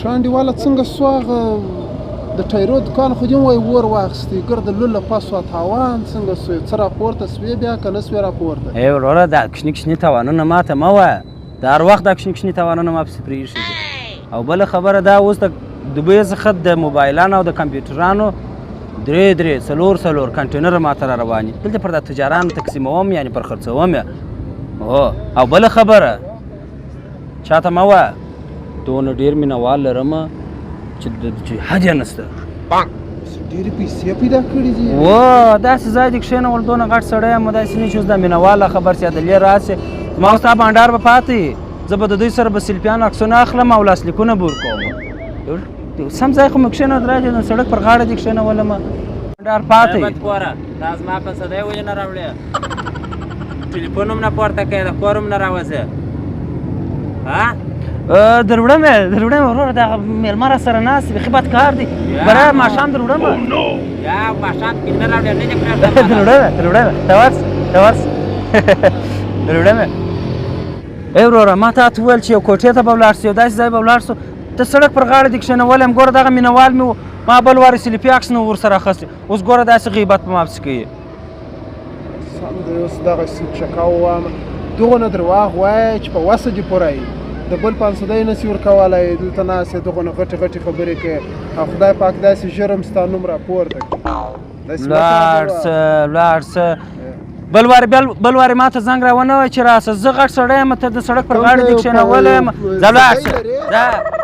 شانډیواله څنګه سو هغه د ټایرو دوکان خو دې وایي اور واخیستی ګرده لوله پس وه تاوان څنګه سوې څه راپورته سوې بیا که نه سوې راپورته ای وروره دا کوچني کوچني تاوانونه ماته مه وایه د هر وخت دا کوچني کوچني تاوانونه ما پسې پرېښي دي او بله خبره دا اوس د دوبۍ څخه د موبایلانو او د کمپیوټرانو درې څلور کنټینره ماته را روان دي دلته پر دا تجارانو تقسیموم یعنې پر خرڅوم یې هو او بله خبره چاته مه وایه دونه ډېر مینهوال لرمه چې حد یې نشته ډېرې پیسې پیدا کړي دي و داسې ځای دې کښېنول دونه غټ سړی یم داسې نه چې اوس دا مینهواله خبر چې عدلیې راسې زما اوس تا بانډار به پاتې زه به د دوی سره به سلفیانو عکسونه اخلم او لاسلیکونه به ورکوم سم ځای خو مې کښېنود راځې د سړک پر غاړه دې کښېنولمه بانډار پاتې دا زما په صدۍ ولې نه راوړې ټلیفون هم نه پورته کوې د کور هم نه راوځې دروړم وروره دغه مېلمه را سره ناست بیخي بد کار دی بره ماښام دروړم یا ماښام کې نه راوړې نه دې دروړم ته ورسه دروړم ای وروره ما تا ته وویل چې یو کوټې ته به ولاړ سو یو داسې ځای به ولاړ سو ته سړک پر غاړه دې کښېنولی یم ګوره دغه مینهوال مې و ما بل وارې سلفي عکس نه ورسره اخیستی اوس ګوره داسې غیبت په ما پسې کوي سم دی اوس دغسې چکه ووایم دغونه درواغ وایه چې په وسه دې پوره یي د بل پانسدی نسي ورکولی دلته ناست یې دغونه غټې خبرې کوې او خدای پاک داسې ژر هم ستا نوم راپورته کړي ولاړ څه بل وارې ما ته زنګ را ونه وایه چې راسه زه غټ سړی یم ته د سړک پر غاړه دې کښېنولی یم ځه ولاړ شه